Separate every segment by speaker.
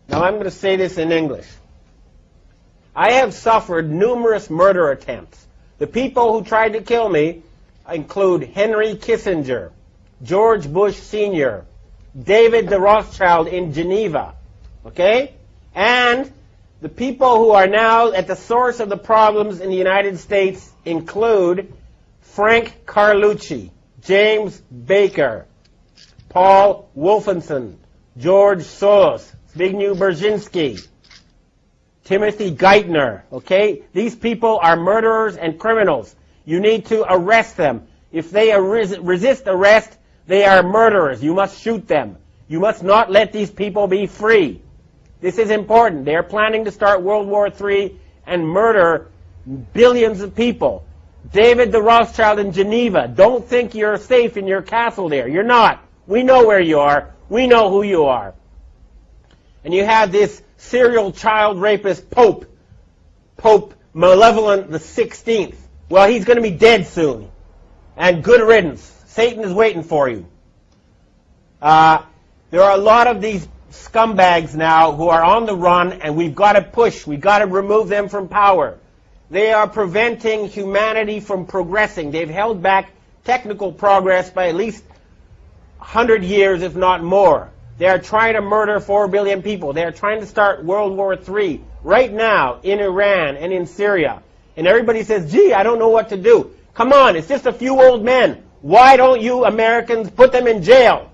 Speaker 1: Now I'm going to say this in English. I have suffered numerous murder attempts. The people who tried to kill me include Henry Kissinger, George Bush Sr., David the Rothschild in Geneva, okay? And the people who are now at the source of the problems in the United States include Frank Carlucci, James Baker, Paul Wolfenson, George Soros, Zbigniew Brzezinski, Timothy Geithner, okay? These people are murderers and criminals. You need to arrest them. If they resist arrest, they are murderers. You must shoot them. You must not let these people be free. This is important. They are planning to start World War III and murder billions of people. David the Rothschild in Geneva, don't think you're safe in your castle there. You're not. We know where you are. We know who you are. And you have this serial child rapist Pope Malevolent the 16th. Well, he's going to be dead soon. And good riddance. Satan is waiting for you. There are a lot of these scumbags now who are on the run, and we've got to push. We've got to remove them from power. They are preventing humanity from progressing. They've held back technical progress by at least 100 years, if not more. They are trying to murder 4 billion people. They are trying to start World War III right now in Iran and in Syria. And everybody says, gee, I don't know what to do. Come on, it's just a few old men. Why don't you Americans put them in jail?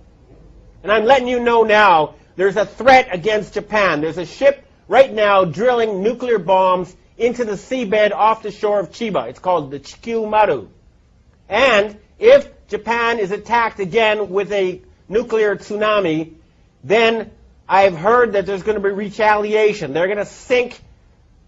Speaker 1: And I'm letting you know now, there's a threat against Japan. There's a ship right now drilling nuclear bombs into the seabed off the shore of Chiba. It's called the Chikyu Maru. And if Japan is attacked again with a nuclear tsunami, then I've heard that there's going to be retaliation. They're going to sink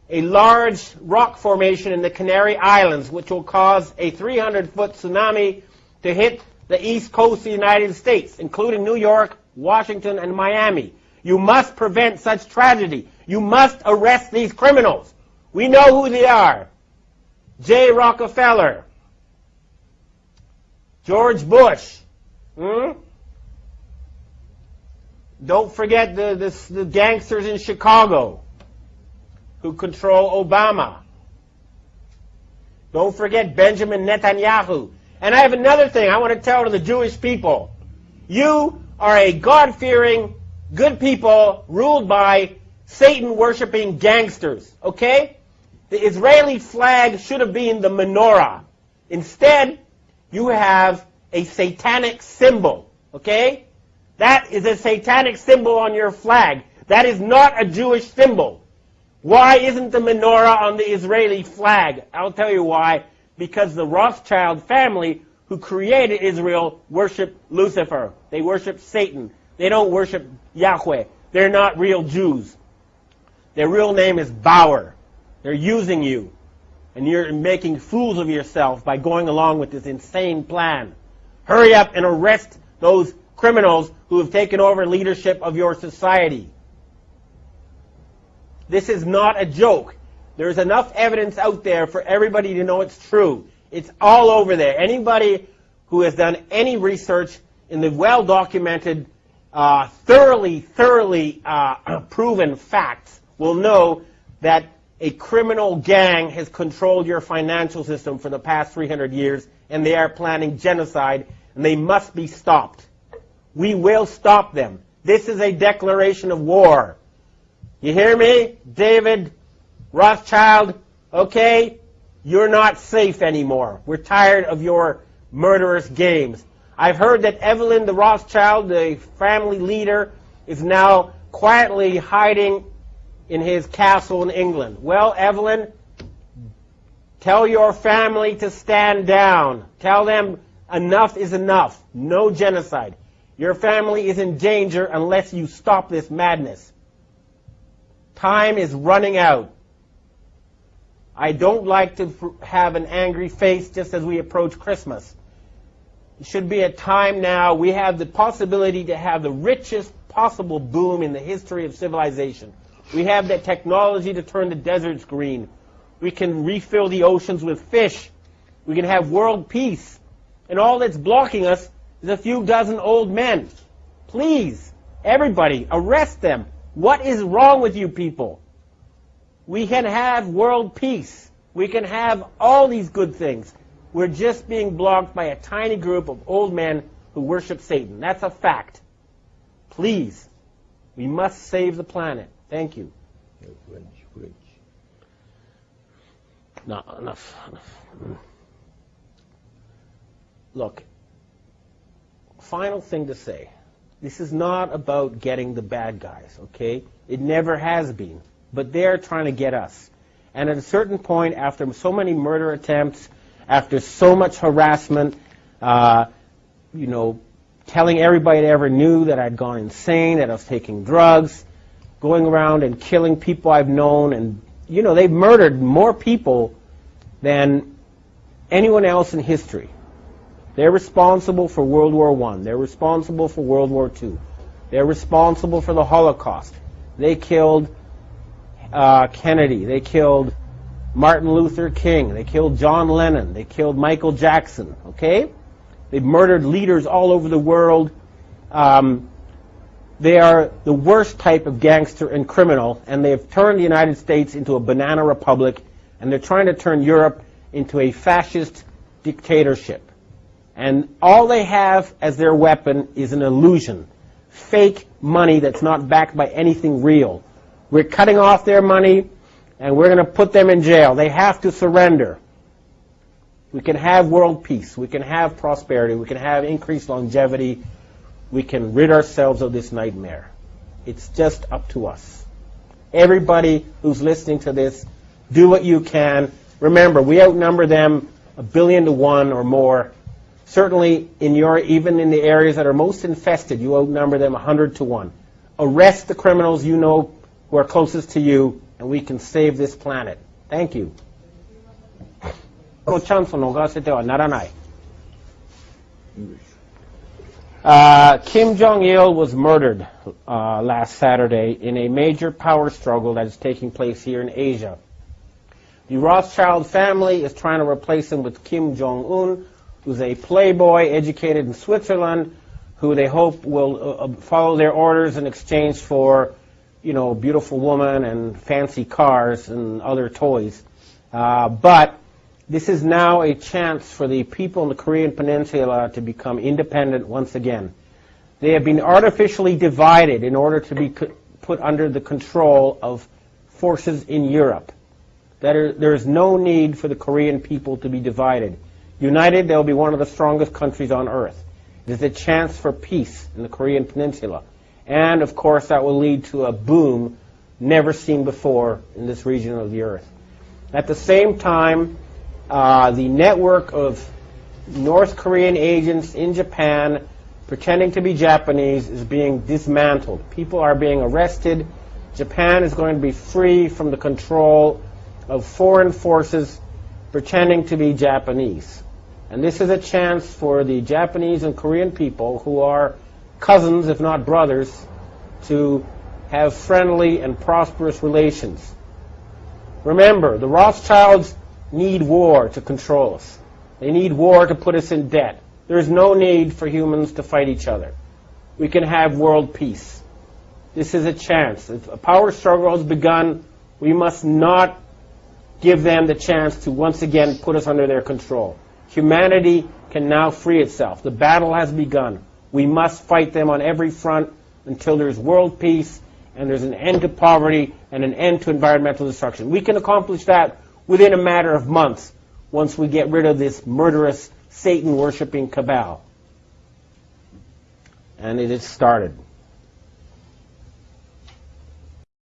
Speaker 1: a large rock formation in the Canary Islands, which will cause a 300-foot tsunami to hit the east coast of the United States, including New York, Washington, and Miami. You must prevent such tragedy. You must arrest these criminals. We know who they are. J. Rockefeller, George Bush. Don't forget the gangsters in Chicago who control Obama. Don't forget Benjamin Netanyahu. And I have another thing I want to tell to the Jewish people. You are a God-fearing, good people ruled by Satan-worshipping gangsters, okay? The Israeli flag should have been the menorah. Instead, you have a satanic symbol, okay? That is a satanic symbol on your flag. That is not a Jewish symbol. Why isn't the menorah on the Israeli flag? I'll tell you why. Because the Rothschild family who created Israel worship Lucifer. They worship Satan. They don't worship Yahweh. They're not real Jews. Their real name is Bauer. They're using you. And you're making fools of yourself by going along with this insane plan. Hurry up and arrest those criminals who have taken over leadership of your society. This is not a joke. There's enough evidence out there for everybody to know it's true. It's all over there. Anybody who has done any research in the well-documented, thoroughly proven facts will know that a criminal gang has controlled your financial system for the past 300 years, and they are planning genocide, and they must be stopped. We will stop them. This is a declaration of war. You hear me, David Rothschild? Okay? You're not safe anymore. We're tired of your murderous games. I've heard that Evelyn the Rothschild, the family leader, is now quietly hiding in his castle in England. Well, Evelyn, tell your family to stand down. Tell them enough is enough. No genocide. Your family is in danger unless you stop this madness. Time is running out. I don't like to have an angry face just as we approach Christmas. It should be a time now. We have the possibility to have the richest possible boom in the history of civilization. We have the technology to turn the deserts green. We can refill the oceans with fish. We can have world peace. And all that's blocking us is a few dozen old men. Please, Everybody, arrest them. What is wrong with you people? We can have world peace. We can have all these good things. We're just being blocked by a tiny group of old men who worship Satan. That's a fact. Please, we must save the planet. Thank you. No, enough. Look, final thing to say. This is not about getting the bad guys, okay? It never has been. But they're trying to get us. And at a certain point, after so many murder attempts, after so much harassment, telling everybody that ever knew that I'd gone insane, that I was taking drugs, going around and killing people I've known, and, they've murdered more people than anyone else in history. They're responsible for World War I. They're responsible for World War II. They're responsible for the Holocaust. They killed Kennedy. They killed Martin Luther King. They killed John Lennon. They killed Michael Jackson. Okay? They've murdered leaders all over the world. They are the worst type of gangster and criminal, and they have turned the United States into a banana republic, and they're trying to turn Europe into a fascist dictatorship. And all they have as their weapon is an illusion. Fake money that's not backed by anything real. We're cutting off their money, and we're going to put them in jail. They have to surrender. We can have world peace. We can have prosperity. We can have increased longevity. We can rid ourselves of this nightmare. It's just up to us. Everybody who's listening to this, do what you can. Remember, we outnumber them 1,000,000,000 to 1 or more. Certainly, even in the areas that are most infested, you outnumber them 100 to 1. Arrest the criminals you know who are closest to you, and we can save this planet. Thank you. Kim Jong-il was murdered last Saturday in a major power struggle that is taking place here in Asia. The Rothschild family is trying to replace him with Kim Jong-un, who's a playboy educated in Switzerland, who they hope will follow their orders in exchange for, a beautiful woman and fancy cars and other toys. But this is now a chance for the people in the Korean Peninsula to become independent once again. They have been artificially divided in order to be put under the control of forces in Europe. There is no need for the Korean people to be divided. United, they'll be one of the strongest countries on earth. It is a chance for peace in the Korean Peninsula. And, of course, that will lead to a boom never seen before in this region of the earth. At the same time, the network of North Korean agents in Japan pretending to be Japanese is being dismantled. People are being arrested. Japan is going to be free from the control of foreign forces pretending to be Japanese. And this is a chance for the Japanese and Korean people, who are cousins, if not brothers, to have friendly and prosperous relations. Remember, the Rothschilds need war to control us. They need war to put us in debt. There is no need for humans to fight each other. We can have world peace. This is a chance. If a power struggle has begun, we must not give them the chance to once again put us under their control. Humanity can now free itself. The battle has begun. We must fight them on every front until there's world peace and there's an end to poverty and an end to environmental destruction. We can accomplish that within a matter of months once we get rid of this murderous, Satan-worshipping cabal. And it has started.